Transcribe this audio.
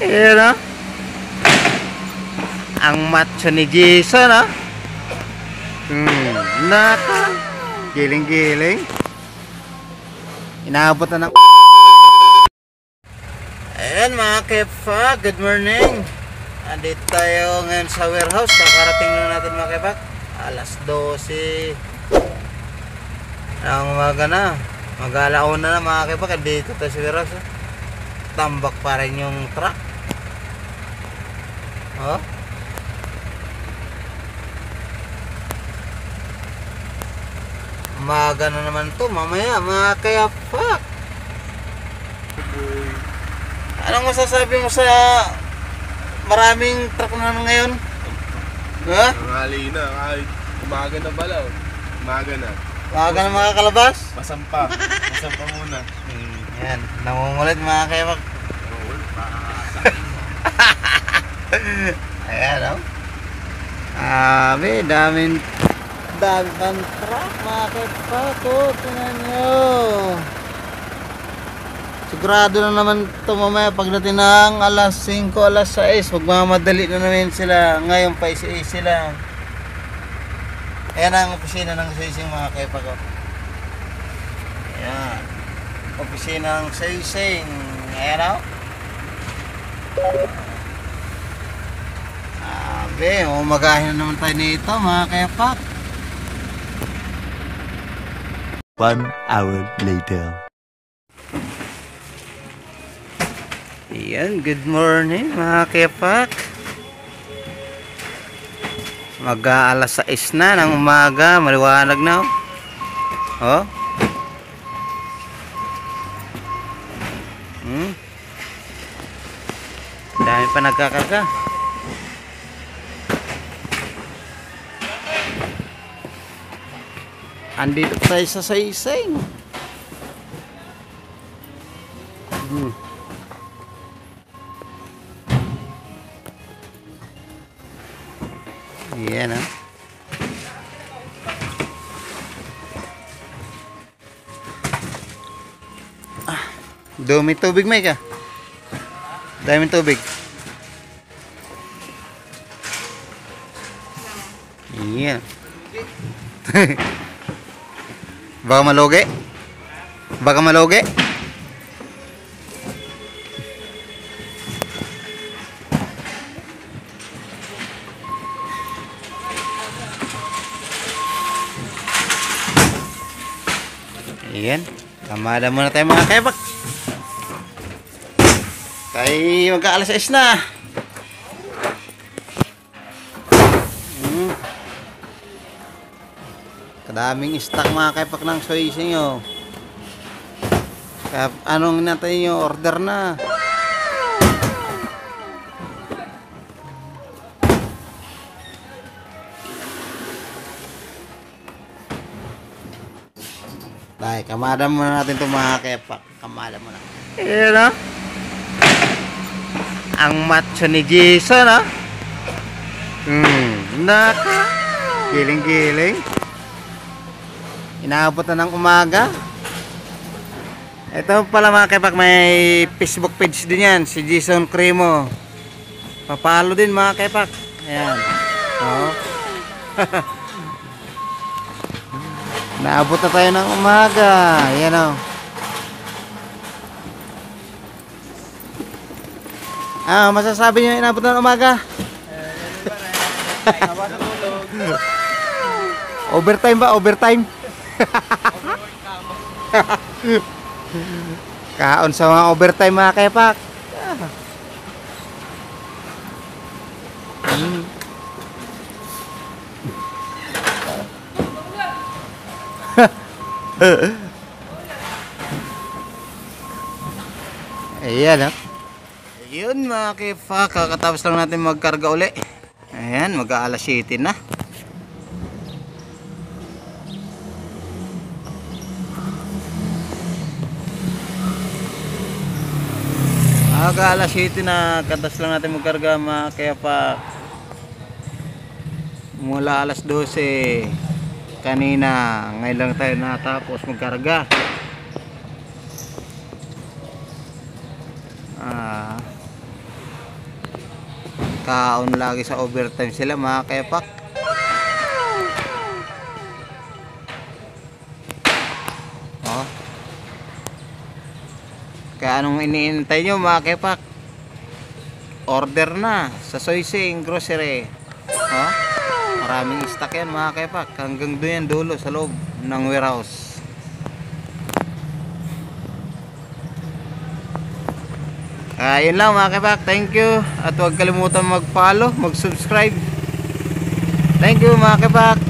Ayan o. Ang macho ni Jason o. Naka. Giling-giling. Inaabot na ng... Ayan mga kepa, good morning. Andito tayo ngayon sa warehouse. Kakarating na natin mga kepa. Alas 12 ang umaga na. Mag-alauna na mga kepa. Dito tayo sa warehouse. Tambak pa rin yung truck. Oh. Umaga na naman to mamaya mga kepa. Anong masasabi mo sa maraming truck na ngayon? Ha? Nangali na, kahit umaga na bala. Umaga na. Umaga na mga kalabas? Masampa. Masampa muna. Yan, nangungulit mga kebak. Ayan o. Dami pang truck mga kebak. Tingnan nyo. Sigurado na naman ito mamaya pagdating ng alas 5, alas 6. Magmamadali na naman sila. Ngayon pa isi-isi lang. Ayan ang opisina ng Sising mga kepa ko. Ayan. Opisina ng Sising. Ayan o. Umagahin na naman tayo nito mga kepa. 1 hour later. Ayan, good morning mga kepak. Mag-aalas 6 na ng umaga, maliwanag na oh. Dami pa nagkakarga. Andito tayo sa Sising. Yan dumi tubig may ka. Daming tubig. Yan. Baka maloge. Baka maloge. Ayan, kamada muna tayo mga kebak. Kaya magka-alas 6 na. Kadaming stock mga kebak ng Sising nyo. Kaya anong natin nyo, order na. Tay, kamada muna natin itong mga kepak. Kamada muna. Ayan o. Ang macho ni Jason o. Naka. Giling-giling. Inaabot na ng umaga. Ito pala mga kepak, may Facebook page din yan. Si Jason Cremo. Papalo din mga kepak. Ayan. O. Naabot na tayo ng umaga. Ayan o. Masasabi nyo inabot na ng umaga? Overtime ba? Overtime? Kaon sa mga overtime mga kepak. Ayan o. Ayun mga kepa, kakatapos lang natin magkarga uli. Ayan, mag-aalas 7 na. Mag-aalas 7 na, katas lang natin magkarga mga kepa. Mula alas 12 kanina, ngayon lang tayo natapos magkarga. Kaon lagi sa overtime sila mga kepak. Oh. Kaya anong iniintay nyo mga kepak? Order na sa Soysing Grocery. Oh. Maraming stock yan mga kepak. Hanggang doon yan dulo sa loob ng warehouse. Yun lang mga kepak. Thank you. At huwag kalimutan mag-follow, mag-subscribe. Thank you mga kepak.